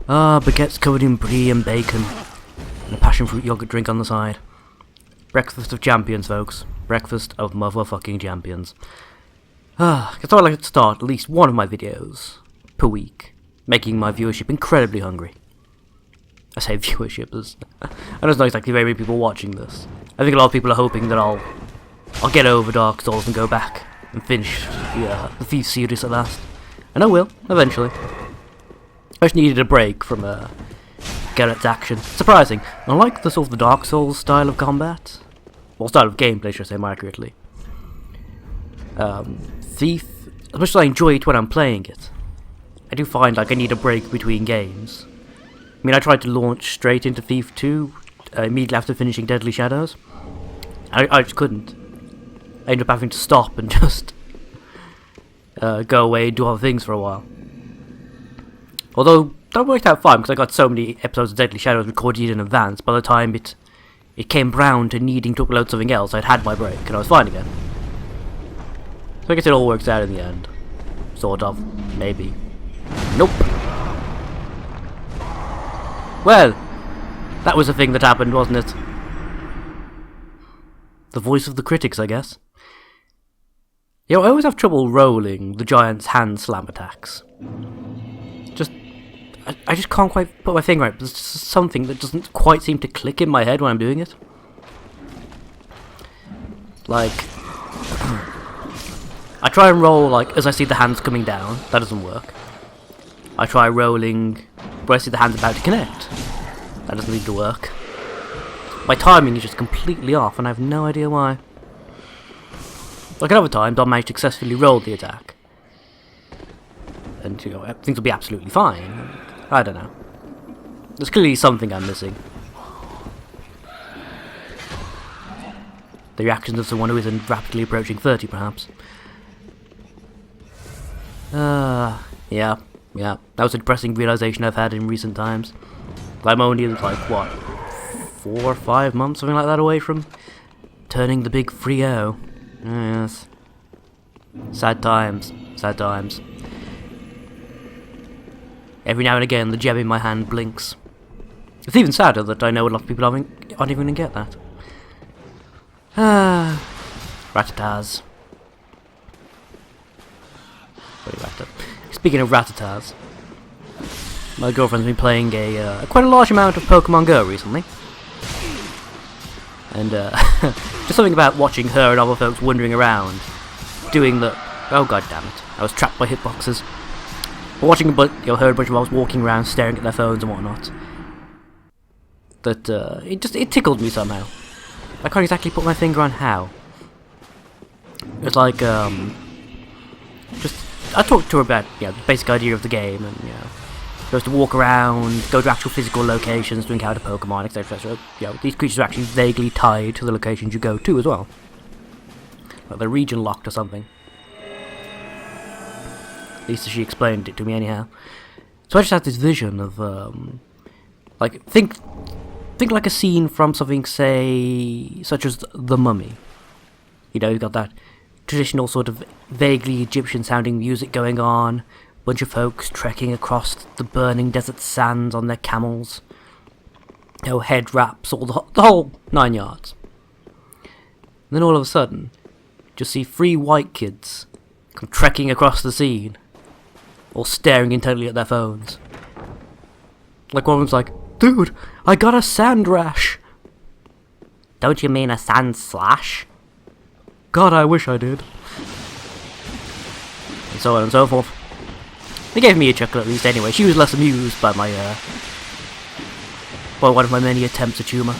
Baguettes covered in brie and bacon. And a passion fruit yogurt drink on the side. Breakfast of champions, folks. Breakfast of motherfucking champions. I thought I'd like to start at least one of my videos per week, making my viewership incredibly hungry. I say viewership as I know it's not exactly very many people watching this. I think a lot of people are hoping that I'll get over Dark Souls and go back and finish the Thief series at last. And I will, eventually. I just needed a break from Garrett's action. Surprising. Unlike the sort of the Dark Souls style of combat, well, style of gameplay, should I say more accurately. Thief, as much as I enjoy it when I'm playing it, I do find like I need a break between games. I mean, I tried to launch straight into Thief 2 immediately after finishing Deadly Shadows. I just couldn't. I ended up having to stop and just go away and do other things for a while. Although that worked out fine because I got so many episodes of Deadly Shadows recorded in advance. By the time it came round to needing to upload something else, I'd had my break and I was fine again. So I guess it all works out in the end. Sort of. Maybe. Nope. Well, that was a thing that happened, wasn't it? The voice of the critics, I guess. You know, I always have trouble rolling the giant's hand slam attacks. I just can't quite put my finger right. There's just something that doesn't quite seem to click in my head when I'm doing it. Like, I try and roll like as I see the hands coming down. That doesn't work. I try rolling where I see the hands about to connect. That doesn't seem to work. My timing is just completely off, and I have no idea why. Like at other times, I'll manage to successfully roll the attack, and you know, things will be absolutely fine. I don't know. There's clearly something I'm missing. The reactions of someone who isn't rapidly approaching 30, perhaps. Yeah. That was a depressing realization I've had in recent times. I'm only like, what, 4 or 5 months, something like that, away from turning the big 3-0. Yes. Sad times. Sad times. Every now and again, the gem in my hand blinks. It's even sadder that I know a lot of people aren't even going to get that. Ratatas. Speaking of Ratatas, my girlfriend's been playing quite a large amount of Pokemon Go recently. And just something about watching her and other folks wandering around, doing the... Oh god damn it, I was trapped by hitboxes. But watching her and a bunch of mobs walking around, staring at their phones and whatnot. That it tickled me somehow. I can't exactly put my finger on how. It's like I talked to her about the basic idea of the game, and supposed to walk around, go to actual physical locations to encounter Pokemon, etc. So these creatures are actually vaguely tied to the locations you go to as well. Like they're region locked or something. At least she explained it to me anyhow. So I just had this vision of like think like a scene from something, say, such as The Mummy. You've got that traditional sort of vaguely Egyptian sounding music going on, bunch of folks trekking across the burning desert sands on their camels, head wraps, all the whole 9 yards. And then all of a sudden, just see 3 white kids come trekking across the scene, all staring intently at their phones. Like one of them's like, "Dude, I got a sand rash." "Don't you mean a sand slash?" "God, I wish I did." And so on and so forth. They gave me a chuckle at least anyway. She was less amused by my, by one of my many attempts at humour.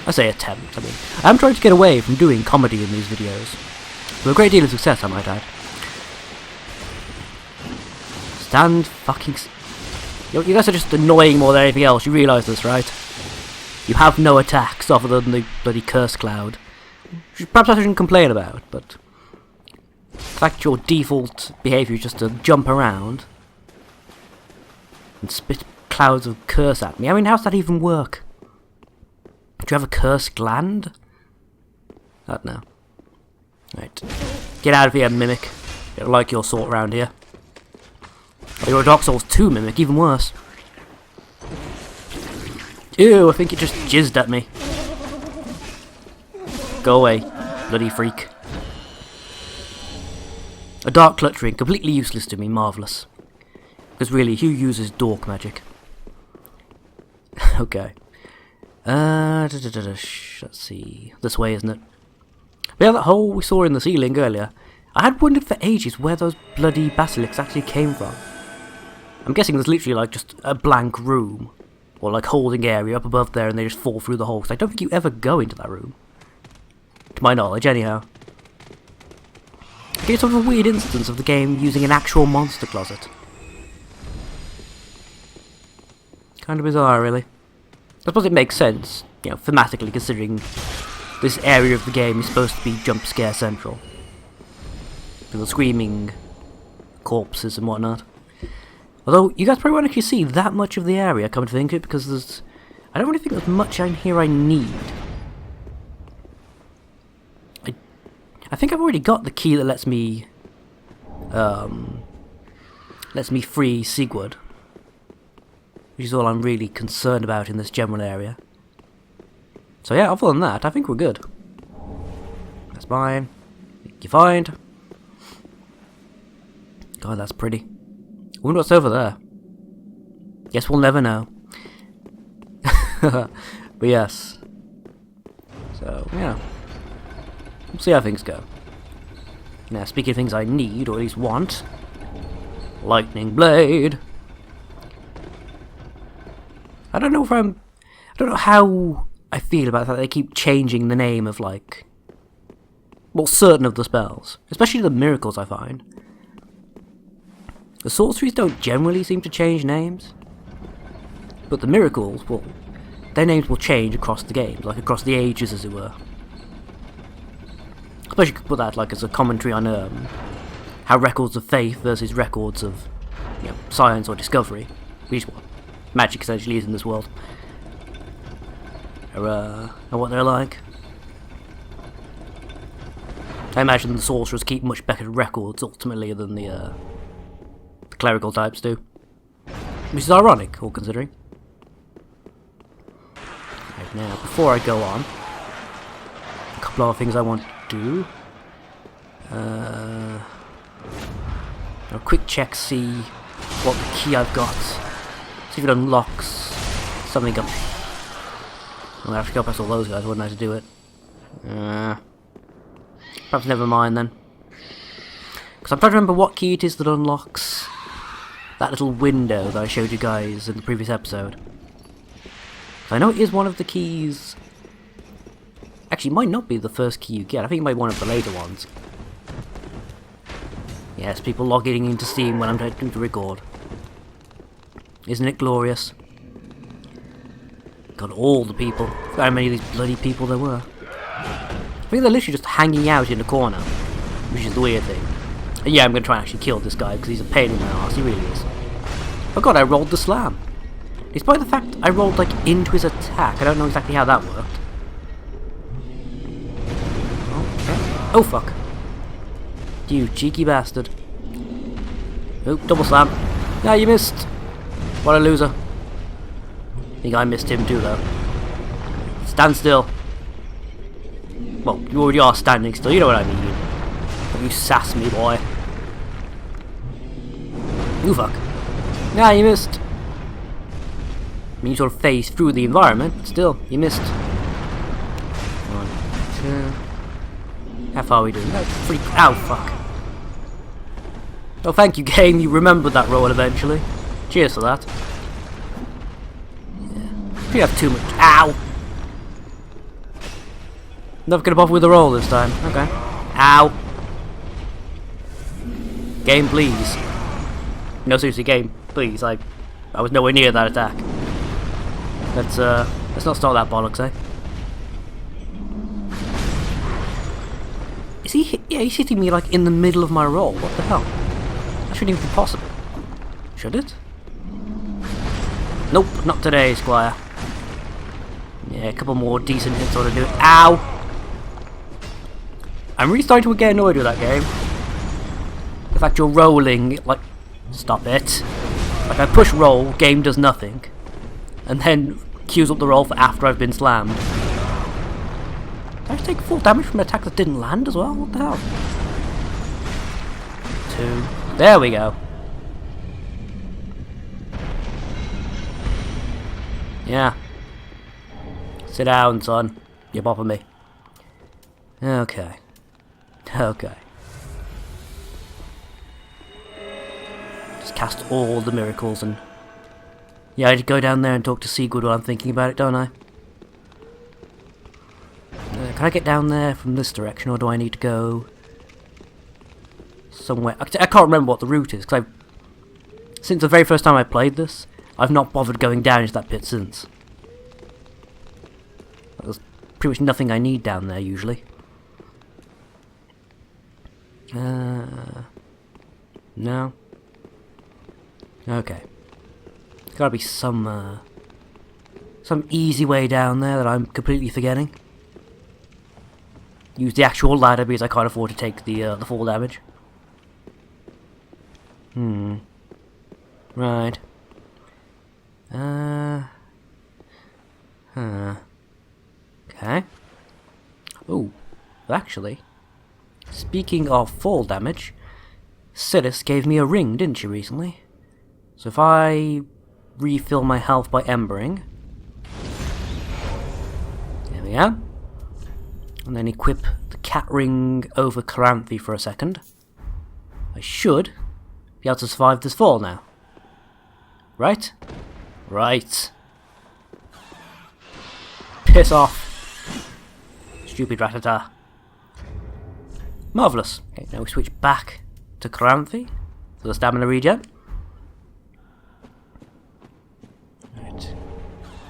I say attempt, I mean, I'm trying to get away from doing comedy in these videos. With a great deal of success, I might add. Stand fucking... You guys are just annoying more than anything else, you realise this, right? You have no attacks other than the bloody curse cloud. Perhaps I shouldn't complain about, but... the fact your default behaviour is just to jump around and spit clouds of curse at me. I mean, how's that even work? Do you have a curse gland? I don't know. Right. Get out of here, Mimic. You don't like your sort around here. Oh, you're a Dark Souls 2 mimic, even worse. Ew, I think it just jizzed at me. Go away, bloody freak. A dark cluttering, completely useless to me, marvellous. Because really, who uses dork magic? Okay. Let's see. This way, isn't it? But yeah, that hole we saw in the ceiling earlier. I had wondered for ages where those bloody basilisks actually came from. I'm guessing there's literally like just a blank room. Or like holding area up above there and they just fall through the hole. Because I don't think you ever go into that room. To my knowledge, anyhow. It's sort of a weird instance of the game using an actual monster closet. Kind of bizarre, really. I suppose it makes sense, you know, thematically, considering this area of the game is supposed to be jump scare central. With the screaming corpses and whatnot. Although, you guys probably won't actually see that much of the area, come to think of it, because there's... I don't really think there's much in here I need. I think I've already got the key that lets me free Sigurd. Which is all I'm really concerned about in this general area. So yeah, other than that, I think we're good. That's mine. You're fine. God, that's pretty. I wonder what's over there. Guess we'll never know. But yes. So, yeah. We'll see how things go. Now, speaking of things I need, or at least want. Lightning Blade. I don't know how I feel about the fact that they keep changing the name of, like... well, certain of the spells. Especially the miracles, I find. The sorceries don't generally seem to change names. But the miracles, well, their names will change across the games, like across the ages, as it were. I suppose you could put that like as a commentary on how records of faith versus records of, you know, science or discovery, which is what magic essentially is in this world, are what they're like. I imagine the sorcerers keep much better records ultimately than the clerical types do, which is ironic, all considering. Right, now, before I go on, a couple of things I want to do. A quick check, see what the key I've got. See if it unlocks something up. I'm gonna have to go past all those guys, wouldn't I, to do it? Perhaps never mind then. Because I'm trying to remember what key it is that unlocks that little window that I showed you guys in the previous episode. I know it is one of the keys. Actually, it might not be the first key you get. I think it might be one of the later ones. Yes, people logging into Steam when I'm trying to record. Isn't it glorious? Got all the people. Forgot how many of these bloody people there were. I think they're literally just hanging out in a corner, which is the weird thing. And yeah, I'm going to try and actually kill this guy because he's a pain in my ass. He really is. Oh god, I rolled the slam. Despite the fact I rolled like into his attack, I don't know exactly how that worked. Oh fuck. You cheeky bastard. Oh, double slam. Yeah, you missed. What a loser. I think I missed him too though. Stand still. Well, you already are standing still, you know what I mean. Don't you sass me, boy. You fuck. Yeah, you missed. I mean, you sort of phased through the environment, but still, you missed. 1, 2. How far are we doing? No, 3. Ow, fuck. Oh, thank you, game. You remembered that roll eventually. Cheers for that. Yeah. You have too much. Ow! Never gonna bother with the roll this time. Okay. Ow! Game, please. No, seriously, game, please. I was nowhere near that attack. Let's not start that bollocks, eh? Is he? Yeah, he's hitting me like in the middle of my roll. What the hell? That shouldn't even be possible. Should it? Nope, not today, Squire. Yeah, a couple more decent hits ought to do it. Ow! I'm really starting to get annoyed with that game. The fact you're rolling, like, Stop it. Like, I push roll, game does nothing. And then queues up the roll for after I've been slammed. Did I just take full damage from an attack that didn't land as well? What the hell? 2. There we go. Yeah. Sit down, son. You're bopping me. Okay. Okay. Just cast all the miracles and... Yeah, I just go down there and talk to Sigurd while I'm thinking about it, don't I? Can I get down there from this direction, or do I need to go... somewhere? I can't remember what the route is, because since the very first time I played this, I've not bothered going down into that pit since. There's pretty much nothing I need down there, usually. No? Okay. There's gotta be some easy way down there that I'm completely forgetting. Use the actual ladder because I can't afford to take the full damage. Right. Okay. Oh, actually, speaking of fall damage, Siddis gave me a ring, didn't she, recently? So if I refill my health by embering, there we go, and then equip the cat ring over Caranthe for a second, I should be able to survive this fall now. Right? Right. Piss off. Stupid Ratata. Marvellous. Okay, now we switch back to Caranthe for the stamina regen. Right.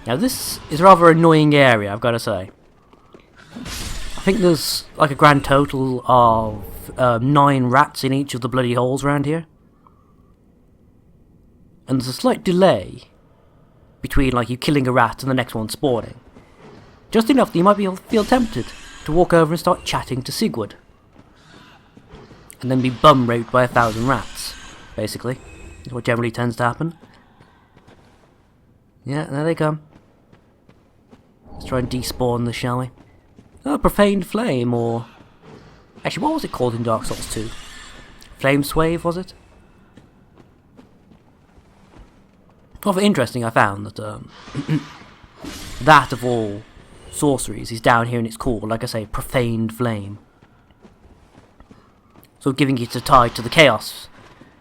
Now this is a rather annoying area, I've got to say. I think there's like a grand total of 9 rats in each of the bloody holes around here. And there's a slight delay between like you killing a rat and the next one spawning. Just enough that you might feel tempted to walk over and start chatting to Sigurd. And then be bum raped by 1,000 rats, basically. Is what generally tends to happen. Yeah, there they come. Let's try and despawn this, shall we? Oh, Profaned Flame, or... Actually, what was it called in Dark Souls 2? Flame Swave, was it? Rather interesting, I found that that of all sorceries is down here and it's called, like I say, Profaned Flame. So giving it a tie to the Chaos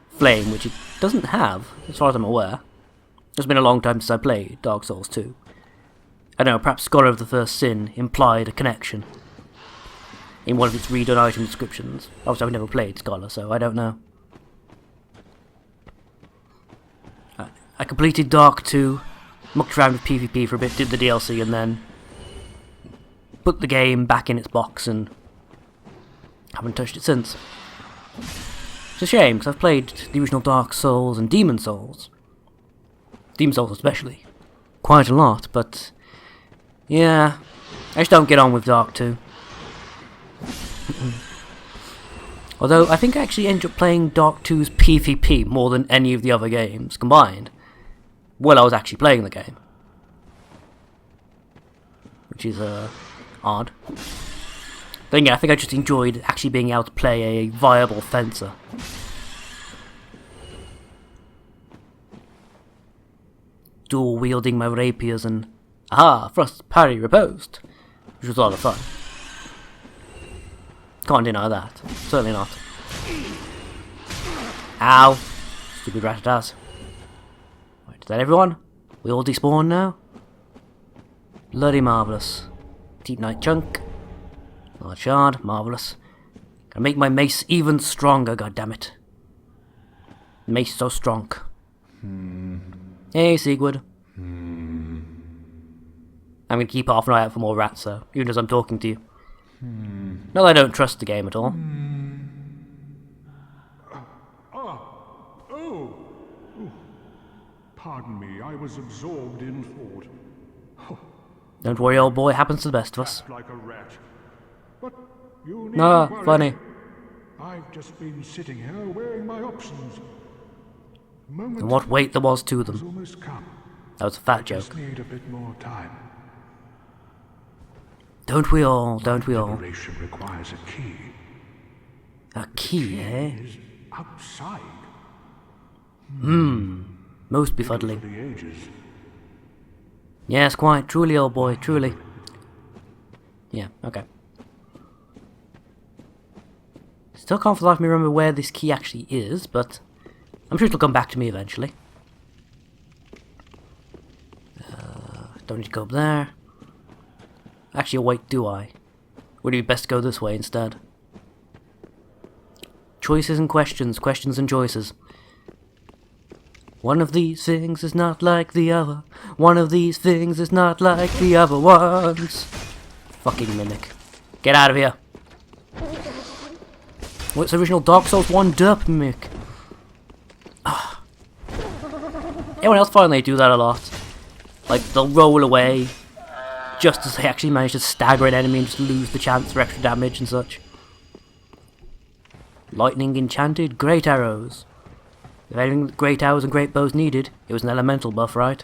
Flame, which it doesn't have, as far as I'm aware. It's been a long time since I played Dark Souls 2. I don't know, perhaps Scholar of the First Sin implied a connection in one of its read-on item descriptions. Obviously I've never played Scholar, so I don't know. I completed Dark 2, mucked around with PvP for a bit, did the DLC, and then put the game back in its box and haven't touched it since. It's a shame, because I've played the original Dark Souls and Demon Souls. Demon Souls especially. Quite a lot, but... yeah, I just don't get on with Dark 2. Although, I think I actually ended up playing Dark 2's PvP more than any of the other games combined. While I was actually playing the game. Which is, odd. Then yeah, I think I just enjoyed actually being able to play a viable fencer. Dual wielding my rapiers and... aha! Thrust, parry, riposte! Which was a lot of fun. Can't deny that. Certainly not. Ow! Stupid ratatas. Right, is that everyone? We all despawn now? Bloody marvellous. Deep Night Chunk. Large Shard, marvellous. Gonna make my mace even stronger, goddammit. Mace so strong. Hey, Sigurd. I'm gonna keep half an eye out for more rats, though, even as I'm talking to you. Not that I don't trust the game at all. Pardon me, I was absorbed in thought. Don't worry, old boy, happens to the best of us. Like a rat. But you No, needn't worry. funny. I've just been sitting here weighing my options. Moment and what weight there was to has them. almost come. That was a fat Just joke. need a bit more time. Don't we all? Don't we all? Liberation requires a key. A key, eh? Is outside. Most For befuddling. the ages. Yes, quite. Truly, old boy. Truly. Yeah, okay. Still can't for the life of me remember where this key actually is, but I'm sure it'll come back to me eventually. Don't need to go up there. Actually, wait, do I? Would it be best to go this way instead? Choices and questions, questions and choices. One of these things is not like the other. One of these things is not like the other ones. Fucking mimic. Get out of here. What's original Dark Souls 1 derp mimic? Ah. Anyone else find they do that a lot? Like, they'll roll away just as they actually manage to stagger an enemy and just lose the chance for extra damage and such. Lightning enchanted great arrows. If anything great arrows and great bows needed, it was an elemental buff, right?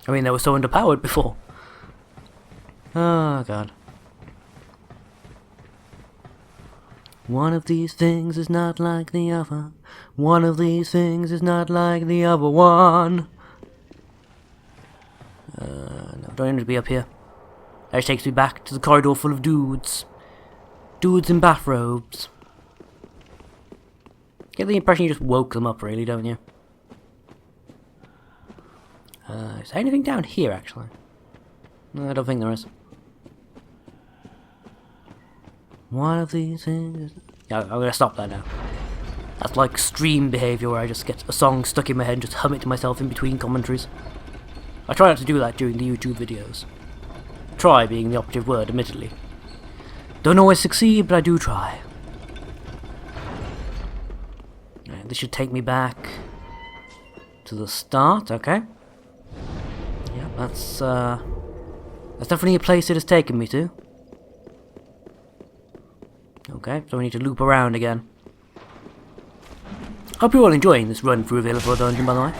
I mean, they were so underpowered before. Oh, God. One of these things is not like the other. One of these things is not like the other one. No, don't need to be up here. That just takes me back to the corridor full of dudes. Dudes in bathrobes. Get the impression you just woke them up, really, don't you? Is there anything down here, actually? No, I don't think there is. One of these things... Yeah, I'm gonna stop that now. That's like stream behaviour where I just get a song stuck in my head and just hum it to myself in between commentaries. I try not to do that during the YouTube videos. Try being the operative word, admittedly. Don't always succeed, but I do try. Right, this should take me back to the start, okay? Yeah, that's definitely a place it has taken me to. Okay, so we need to loop around again. Hope you're all enjoying this run through Available Dungeon, by the way.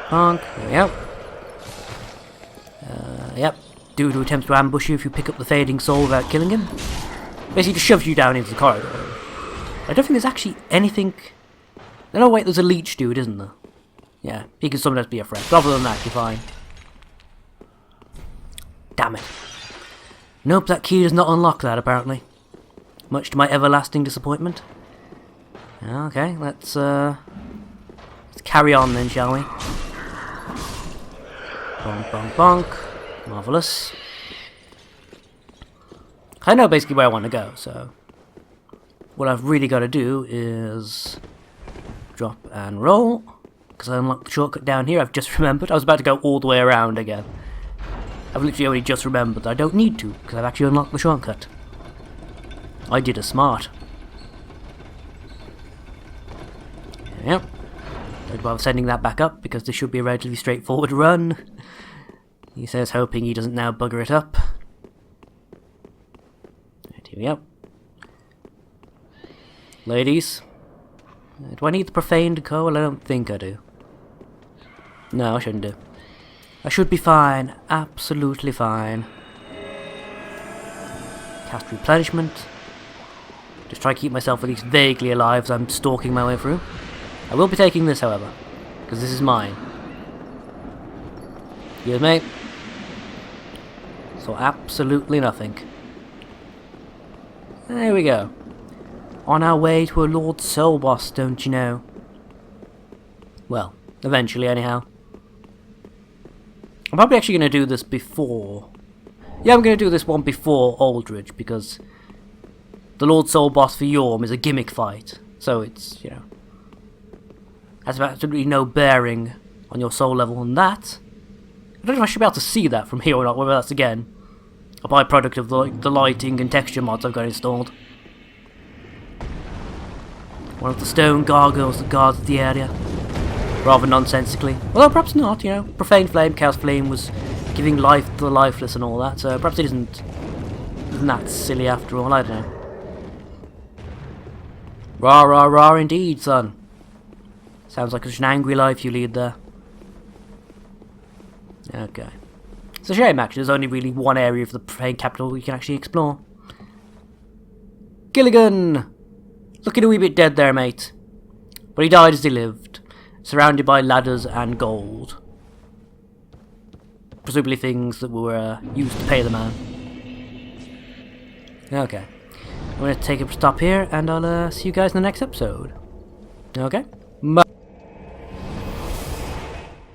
Bonk, there we go. Yep. Dude who attempts to ambush you if you pick up the fading soul without killing him. Basically just shoves you down into the corridor. I don't think there's actually anything... No, wait, there's a leech dude, isn't there? Yeah, he can sometimes be a threat. But other than that, you're fine. Damn it. Nope, that key does not unlock that, apparently. Much to my everlasting disappointment. Okay, let's carry on then, shall we? Bonk, bonk, bonk. Marvellous. I know basically where I want to go, so... What I've really got to do is... drop and roll. Because I unlocked the shortcut down here, I've just remembered. I was about to go all the way around again. I've literally only just remembered that I don't need to, because I've actually unlocked the shortcut. I did a smart. Yep. Don't bother sending that back up, because this should be a relatively straightforward run. He says, hoping he doesn't now bugger it up. Right, here we go. Ladies. Do I need the profaned coal? I don't think I do. No, I shouldn't do. I should be fine. Absolutely fine. Cast replenishment. Just try to keep myself at least vaguely alive as I'm stalking my way through. I will be taking this, however, because this is mine. You with me? So absolutely nothing. There we go. On our way to a Lord Soul Boss, don't you know? Well, eventually anyhow. I'm probably actually going to do this before... Yeah, I'm going to do this one before Aldridge, because the Lord Soul Boss for Yorm is a gimmick fight. So it's, you know... has absolutely no bearing on your soul level on that. I don't know if I should be able to see that from here or not, whether that's, again, a byproduct of the lighting and texture mods I've got installed. One of the stone gargoyles that guards the area. Rather nonsensically. Although perhaps not, you know. Profane Flame, Chaos Flame was giving life to the lifeless and all that, so perhaps it isn't that silly after all, I don't know. Rah, rah, rah indeed, son. Sounds like such an angry life you lead there. Okay. It's a shame, actually. There's only really one area of the Pain capital you can actually explore. Gilligan! Looking a wee bit dead there, mate. But he died as he lived, surrounded by ladders and gold. Presumably things that were used to pay the man. Okay. I'm going to take a stop here, and I'll see you guys in the next episode. Okay? Bye.